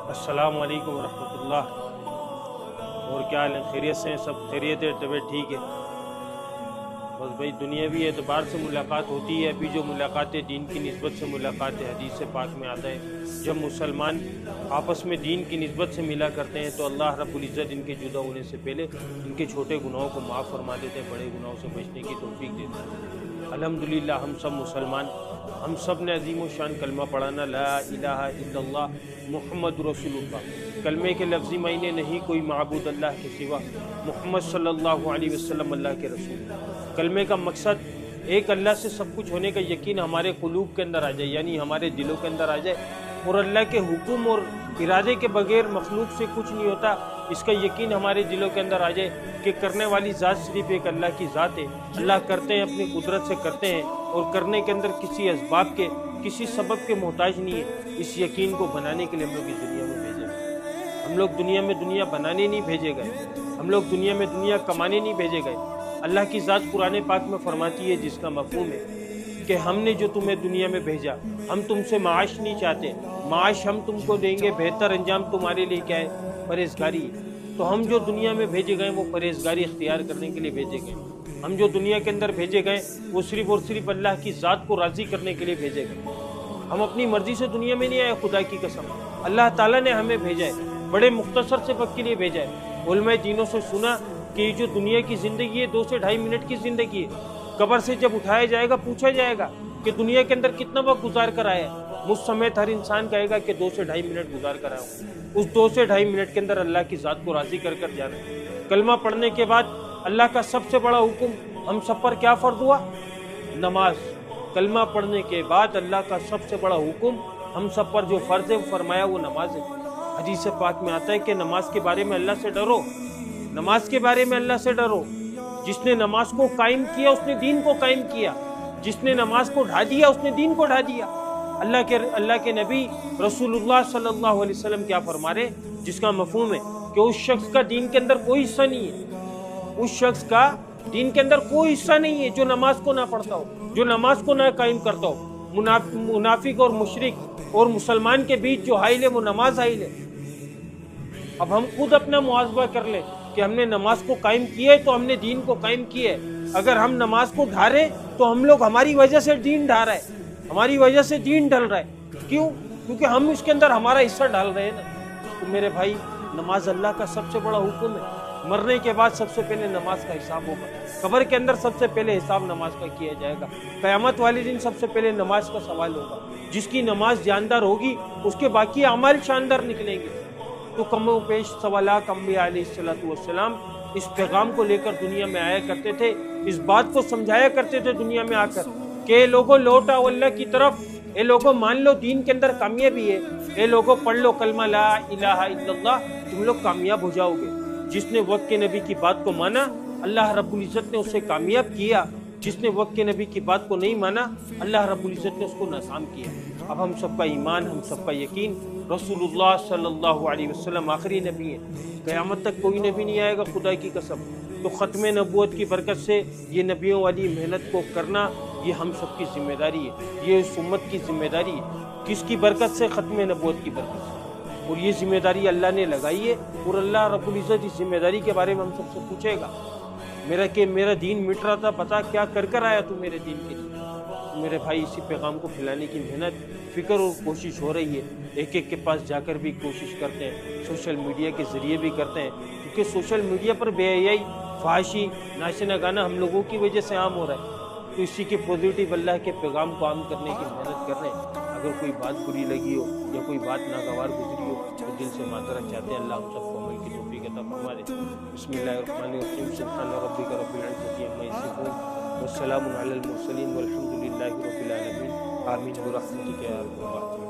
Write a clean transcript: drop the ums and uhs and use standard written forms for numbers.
السلام علیکم ورحمۃ اللہ۔ اور کیا حال ہے؟ خیریت سے ہیں؟ سب خیریت ہے؟ طبیعت ٹھیک ہے؟ بس بھائی دنیاوی اعتبار سے ملاقات ہوتی ہے۔ ابھی جو ملاقاتیں دین کی نسبت سے ملاقات ہے، حدیث پاک میں آتا ہے جب مسلمان آپس میں دین کی نسبت سے ملا کرتے ہیں تو اللہ رب العزت ان کے جدا ہونے سے پہلے ان کے چھوٹے گناہوں کو معاف فرما دیتے ہیں، بڑے گناہوں سے بچنے کی توفیق دیتے ہیں۔ الحمدللہ ہم سب مسلمان، ہم سب نے عظیم و شان کلمہ پڑھانا لا الہ الا اللہ محمد رسول اللہ۔ کلمے کے لفظی معنی نہیں کوئی معبود اللہ کے سوا، محمد صلی اللہ علیہ وسلم اللہ کے رسول۔ کلمے کا مقصد ایک اللہ سے سب کچھ ہونے کا یقین ہمارے قلوب کے اندر آ جائے، یعنی ہمارے دلوں کے اندر آ جائے، اور اللہ کے حکم اور ارادے کے بغیر مخلوق سے کچھ نہیں ہوتا، اس کا یقین ہمارے دلوں کے اندر آ جائے کہ کرنے والی ذات صرف ایک اللہ کی ذات ہے، اللہ کرتے ہیں اپنی قدرت سے کرتے ہیں، اور کرنے کے اندر کسی اسباب کے کسی سبب کے محتاج نہیں ہے۔ اس یقین کو بنانے کے لیے ہم لوگ اس دنیا میں بھیجے گئے۔ ہم لوگ دنیا میں دنیا بنانے نہیں بھیجے گئے، ہم لوگ دنیا میں دنیا کمانے نہیں بھیجے گئے۔ اللہ کی ذات قرآن پاک میں فرماتی ہے، جس کا مفہوم ہے کہ ہم نے جو تمہیں دنیا میں بھیجا، ہم تم سے معاش نہیں چاہتے، معاش ہم تم کو دیں گے، بہتر انجام تمہارے لیے کیا ہے؟ پرہیزگاری۔ تو ہم جو دنیا میں بھیجے گئے وہ پرہیزگاری اختیار کرنے کے لیے بھیجے گئے۔ ہم جو دنیا کے اندر بھیجے گئے وہ صرف اور صرف اللہ کی ذات کو راضی کرنے کے لیے بھیجے گئے۔ ہم اپنی مرضی سے دنیا میں نہیں آئے، خدا کی قسم اللہ تعالیٰ نے ہمیں بھیجا ہے، بڑے مختصر سے وقت کے لیے بھیجا ہے۔ علماء دینوں سے سنا کہ یہ جو دنیا کی زندگی ہے 2 سے 2.5 منٹ کی زندگی ہے۔ قبر سے جب اٹھایا جائے گا پوچھا جائے گا کہ دنیا کے اندر کتنا وقت گزار کر آیا ہے، مجھ سمیت ہر انسان کہے گا کہ 2 سے 2.5 منٹ گزار کر آیا ہوں۔ اس 2 سے 2.5 منٹ کے اندر اللہ کی ذات کو راضی کر کر جانا ہے۔ کلمہ پڑھنے کے بعد اللہ کا سب سے بڑا حکم ہم سب پر کیا فرض ہوا؟ نماز۔ کلمہ پڑھنے کے بعد اللہ کا سب سے بڑا حکم ہم سب پر جو فرض ہے وہ فرمایا وہ نماز ہے۔ حدیث پاک میں آتا ہے کہ نماز کے بارے میں اللہ سے ڈرو، نماز کے بارے میں اللہ سے ڈرو۔ جس نے نماز کو قائم کیا اس نے دین کو قائم کیا، جس نے نماز کو ڈھا دیا اس نے دین کو ڈھا دیا۔ اللہ کے نبی رسول اللہ صلی اللہ علیہ وسلم کیا فرما رہے، جس کا مفہوم ہے کہ اس شخص کا دین کے اندر کوئی حصہ نہیں ہے، اس شخص کا دین کے اندر کوئی حصہ نہیں ہے جو نماز کو نہ پڑھتا ہو، جو نماز کو نہ قائم کرتا ہو۔ منافق اور مشرک اور مسلمان کے بیچ جو حائل ہے وہ نماز حائل ہے۔ اب ہم خود اپنا محاسبہ کر لیں کہ ہم نے نماز کو قائم کیا ہے تو ہم نے دین کو قائم کیا ہے۔ اگر ہم نماز کو ڈھا رہے تو ہم لوگ ہماری وجہ سے دین ڈھا رہا ہے، ہماری وجہ سے دین ڈل رہا ہے۔ کیوں؟ کیونکہ ہم اس کے اندر ہمارا حصہ ڈال رہے ہیں نا۔ تو میرے بھائی نماز اللہ کا سب سے بڑا حکم ہے۔ مرنے کے بعد سب سے پہلے نماز کا حساب ہوگا، قبر کے اندر سب سے پہلے حساب نماز کا کیا جائے گا، قیامت والے دن سب سے پہلے نماز کا سوال ہوگا۔ جس کی نماز جاندار ہوگی اس کے باقی اعمال شاندار نکلیں گے۔ تو کم و بیش سوالات انبیاء علیہ السلام اس پیغام کو لے کر دنیا میں آیا کرتے تھے، اس بات کو سمجھایا کرتے تھے دنیا میں آ کر کہ اے لوگوں لوٹ آؤ اللہ کی طرف، اے لوگوں مان لو دین کے اندر کامیابی ہے، اے لوگوں پڑھ لو کلمہ لا الہ الا اللہ، تم لوگ کامیاب ہو جاؤ گے۔ جس نے وقت کے نبی کی بات کو مانا اللہ رب العزت نے اسے کامیاب کیا، جس نے وقت کے نبی کی بات کو نہیں مانا اللہ رب العزت نے اس کو ناکام کیا۔ اب ہم سب کا ایمان، ہم سب کا یقین رسول اللہ صلی اللہ علیہ وسلم آخری نبی ہیں، قیامت تک کوئی نبی نہیں آئے گا خدا کی قسم۔ تو ختم نبوت کی برکت سے یہ نبیوں والی محنت کو کرنا یہ ہم سب کی ذمہ داری ہے، یہ اس امت کی ذمہ داری ہے۔ کس کی برکت سے؟ ختم نبوت کی برکت سے۔ اور یہ ذمہ داری اللہ نے لگائی ہے، اور اللہ رب العزت اس ذمہ داری کے بارے میں ہم سب سے پوچھے گا۔ میرا دین مٹ رہا تھا، بتا کیا کر کر آیا تو میرے دین کے لیے۔ میرے بھائی اسی پیغام کو پھیلانے کی محنت، فکر اور کوشش ہو رہی ہے۔ ایک ایک کے پاس جا کر بھی کوشش کرتے ہیں، سوشل میڈیا کے ذریعے بھی کرتے ہیں، کیونکہ سوشل میڈیا پر بے حیائی، فحاشی، ناشنا گانا ہم لوگوں کی وجہ سے عام ہو رہا ہے۔ تو اسی کے پازیٹیو اللہ کے پیغام کو عام کرنے کی محنت کر رہے ہیں۔ اگر کوئی بات بری لگی ہو یا کوئی بات ناگوار گزری ہو تو دل سے معذرت چاہتے ہیں، اللہ ہم سب کو عمل کی توفیق عطا فرما دے۔ بسم اللہ الرحمن الرحیم، سبحان ربک رب العزۃ عما یصفون والسلام علی المرسلین والحمد للہ رب العالمین، آمین برحمتک یا ارحم الراحمین۔